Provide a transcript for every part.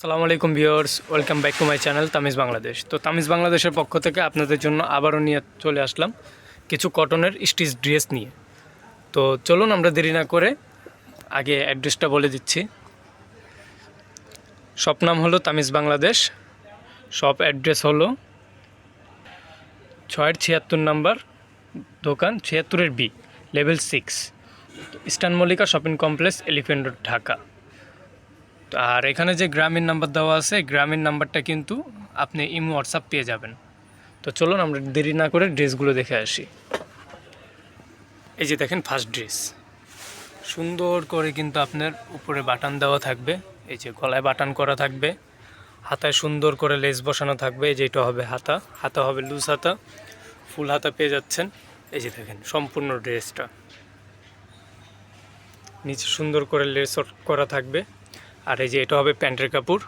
আসসালামু আলাইকুম viewers, welcome back to my channel Tamiz Bangladesh. তো তামিজ বাংলাদেশের পক্ষ থেকে আপনাদের জন্য আবারও নিয়ে চলে আসলাম কিছু কটনের স্টিচ ড্রেস নিয়ে। তো চলুন আমরা দেরি না করে আগে অ্যাড্রেসটা বলে দিচ্ছি। শপ নাম হলো তামিজ বাংলাদেশ, শপ অ্যাড্রেস হলো 6-76 নাম্বার, দোকান 76-এর B, level 6, eastern Mallika shopping complex, elephant road, Dhaka. আর এখানে যে গ্রামীণ নাম্বার দেওয়া আছে, গ্রামীণ নাম্বারটা কিন্তু আপনি ইমো হোয়াটসঅ্যাপ পেয়ে যাবেন। তো চলুন আমরা দেরি না করে ড্রেসগুলো দেখে আসি। এই যে দেখেন ফার্স্ট ড্রেস, সুন্দর করে কিন্তু আপনার উপরে বাটন দেওয়া থাকবে, এই যে গলায় বাটন করা থাকবে, হাতায় সুন্দর করে লেস বসানো থাকবে। এই যে এটা হবে হাতা, হাতা হবে লুজ হাতা, ফুল হাতা পেয়ে যাচ্ছেন। এই যে দেখেন সম্পূর্ণ ড্রেসটা নিচে সুন্দর করে লেস করা থাকবে। আর এই যে এটা হবে প্যান্টের কাপড়,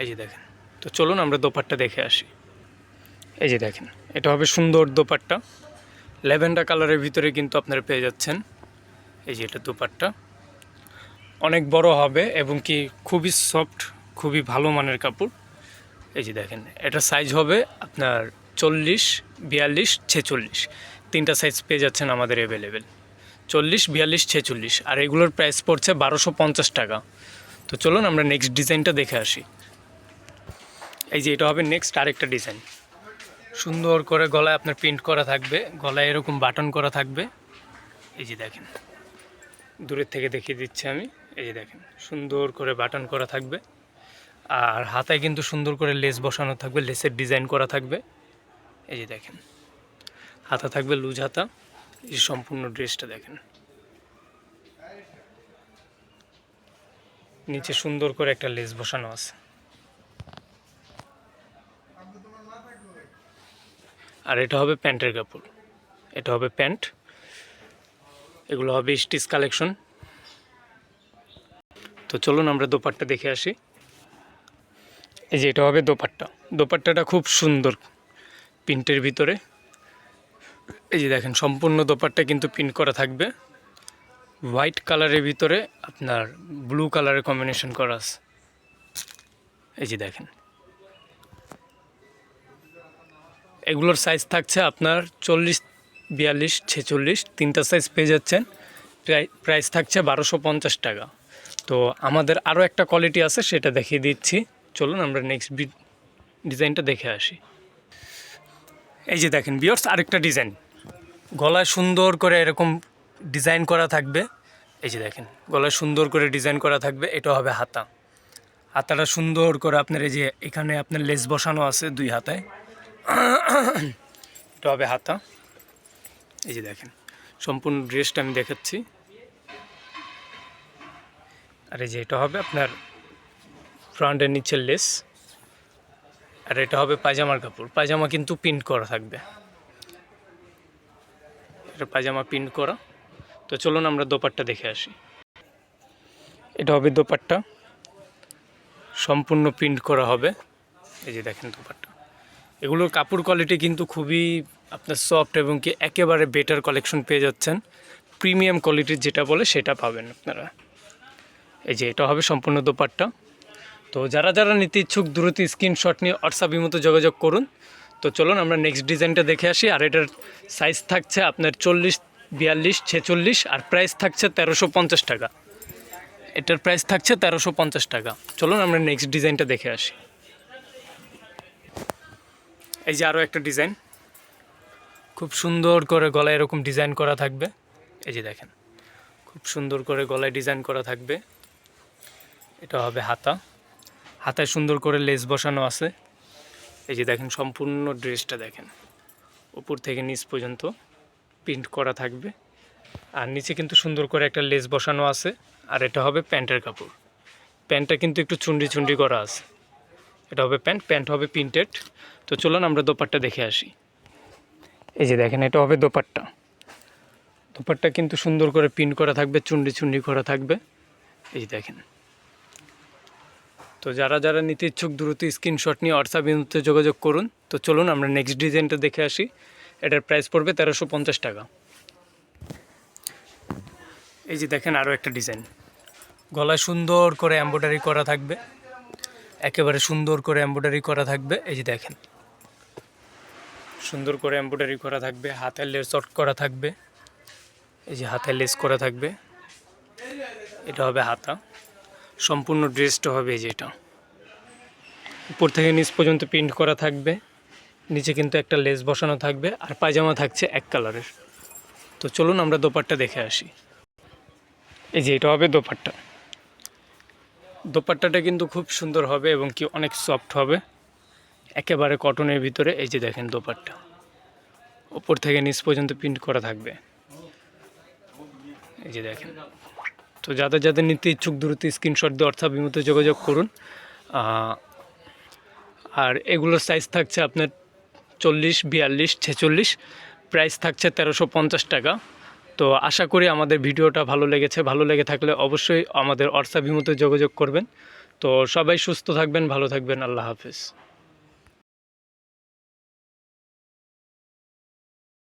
এই যে দেখেন। তো চলুন আমরা দোপাট্টা দেখে আসি। এই যে দেখেন এটা হবে সুন্দর দোপাট্টা, ল্যাভেন্ডার কালারের ভিতরে কিন্তু আপনারা পেয়ে যাচ্ছেন। এই যে এটা দোপাট্টা অনেক বড় হবে এবং কি খুবই সফট, খুবই ভালো মানের কাপড়। এই যে দেখেন এটা সাইজ হবে আপনার 40, 42, 46, তিনটা সাইজ পেয়ে যাচ্ছেন আমাদের অ্যাভেলেবেল, 40, 42, 46। আর এগুলোর প্রাইস পড়ছে 1250 টাকা। তো চলুন আমরা নেক্সট ডিজাইনটা দেখে আসি। এই যে এটা হবে নেক্সট আরেকটা ডিজাইন, সুন্দর করে গলায় আপনার প্রিন্ট করা থাকবে, গলায় এরকম বাটন করা থাকবে। এই যে দেখেন দূরের থেকে দেখিয়ে দিচ্ছি আমি। এই যে দেখেন সুন্দর করে বাটন করা থাকবে, আর হাতায় কিন্তু সুন্দর করে লেস বসানো থাকবে, লেসের ডিজাইন করা থাকবে। এই যে দেখেন হাতা থাকবে লুজ হাতা। এই সম্পূর্ণ ড্রেসটা দেখেন, নিচে সুন্দর করে একটা লেস বসানো আছে। আর এটা হবে প্যান্টের কাপড়, এটা হবে প্যান্ট, এগুলো হবে স্টিচ কালেকশন। তো চলুন আমরা দোপাট্টা দেখে আসি। এই যে এটা হবে দোপাট্টা, দোপাট্টাটা খুব সুন্দর প্রিন্টের ভিতরে। এই যে দেখেন সম্পূর্ণ দোপাট্টা কিন্তু প্রিন্ট করা থাকবে, হোয়াইট কালারের ভিতরে আপনার ব্লু কালারের কম্বিনেশন করা আছে। এই যে দেখেন এগুলোর সাইজ থাকছে আপনার 40, 42, 46, তিনটা সাইজ পেয়ে যাচ্ছেন। প্রাইস থাকছে 1250 টাকা। তো আমাদের আরও একটা কোয়ালিটি আছে, সেটা দেখিয়ে দিচ্ছি। চলুন আমরা নেক্সট ডিজাইনটা দেখে আসি। এই যে দেখেন ভিউয়ার্স আরেকটা ডিজাইন, গলায় সুন্দর করে এরকম ডিজাইন করা থাকবে। এই যে দেখেন গলায় সুন্দর করে ডিজাইন করা থাকবে। এটা হবে হাতা, হাতাটা সুন্দর করে আপনার এই যে এখানে আপনার লেস বসানো আছে দুই হাতায়। এটা হবে হাতা। এই যে দেখেন সম্পূর্ণ ড্রেসটা আমি দেখাচ্ছি। আর এই যে এটা হবে আপনার ফ্রন্টের নিচের লেস। আর এটা হবে পায়জামার কাপড়, পায়জামা কিন্তু প্রিন্ট করা থাকবে, এটা পায়জামা প্রিন্ট করা। তো চলুন আমরা দোপাট্টা দেখে আসি। এটা হবে দোপাট্টা, সম্পূর্ণ প্রিন্ট করা হবে। এই যে দেখেন দোপাট্টা, এগুলোর কাপড় কোয়ালিটি কিন্তু খুবই আপনার সফট এবং কি একেবারে বেটার কালেকশন পেয়ে যাচ্ছেন, প্রিমিয়াম কোয়ালিটির যেটা বলে সেটা পাবেন আপনারা। এই যে এটা হবে সম্পূর্ণ দোপাট্টা। তো যারা যারা নিতে ইচ্ছুক দ্রুত স্ক্রিনশট নিয়ে হোয়াটসঅ্যাপ মতো যোগাযোগ করুন। তো চলুন আমরা নেক্সট ডিজাইনটা দেখে আসি। আর এটার সাইজ থাকছে আপনার 40, 42, 46, আর প্রাইস থাকছে 1350 টাকা। এটার প্রাইস থাকছে 1350 টাকা। চলুন আমরা নেক্সট ডিজাইনটা দেখে আসি। এই যে আরও একটা ডিজাইন, খুব সুন্দর করে গলায় এরকম ডিজাইন করা থাকবে। এই যে দেখেন খুব সুন্দর করে গলায় ডিজাইন করা থাকবে। এটা হবে হাতা, হাতায় সুন্দর করে লেস বসানো আছে। এই যে দেখেন সম্পূর্ণ ড্রেসটা দেখেন, উপর থেকে নিচ পর্যন্ত প্রিন্ট করা থাকবে। আর নিচে কিন্তু সুন্দর করে একটা লেস বসানো আছে। আর এটা হবে প্যান্টের কাপড়, প্যান্টটা কিন্তু একটু চুন্ডি চুন্ডি করা আছে। এটা হবে প্যান্ট, প্যান্ট হবে প্রিন্টেড। তো চলুন আমরা দোপাট্টা দেখে আসি। এই যে দেখেন এটা হবে দোপাট্টা, দোপাট্টা কিন্তু সুন্দর করে প্রিন্ট করা থাকবে, চুন্ডি চুন্ডি করা থাকবে। এই যে দেখেন। তো যারা যারা নিতে ইচ্ছুক দ্রুত স্ক্রিনশট নিয়ে হোয়াটসঅ্যাপে যোগাযোগ করুন। তো চলুন আমরা নেক্সট ডিজাইনটা দেখে আসি। এটার প্রাইস পড়বে 1350 টাকা। এই যে দেখেন আরও একটা ডিজাইন, গলায় সুন্দর করে এমব্রয়ডারি করা থাকবে। একেবারে সুন্দর করে এমব্রয়ডারি করা থাকবে। এই যে দেখেন, সুন্দর করে এমব্রয়ডারি করা থাকবে, হাতের লেস ওয়ার্ক করা থাকবে। এই যে হাতের লেস করা থাকবে, এটা হবে হাতা। সম্পূর্ণ ড্রেসটা হবে এই যে এটা, উপর থেকে নিচ পর্যন্ত প্রিন্ট করা থাকবে, নিচে কিন্তু একটা লেস বসানো থাকবে, আর পায়জামা থাকছে এক কালারের। তো চলুন আমরা দোপাট্টা দেখে আসি। এই যে এটা হবে দোপাট্টা। দোপাট্টাটা কিন্তু খুব সুন্দর হবে এবং কি অনেক সফট হবে, একেবারে কটনের ভিতরে। এই যে দেখেন দোপাট্টা, উপর থেকে নিচ পর্যন্ত প্রিন্ট করা থাকবে। এই যে দেখেন। তো যাদের যাদের নিতে ইচ্ছুক দ্রুত স্ক্রিনশট দিয়ে অর্থাৎ বিমুতে যোগাযোগ করুন। আর এগুলোর সাইজ থাকছে আপনার 40, 42, 46, প্রাইস থাকছে 1350 টাকা। তো আশা করি আমাদের ভিডিওটা ভালো লেগেছে। ভালো লেগে থাকলে অবশ্যই আমাদের হোয়াটসঅ্যাপ বিমুতে যোগাযোগ করবেন। তো সবাই সুস্থ থাকবেন, ভালো থাকবেন, আল্লাহ হাফেজ।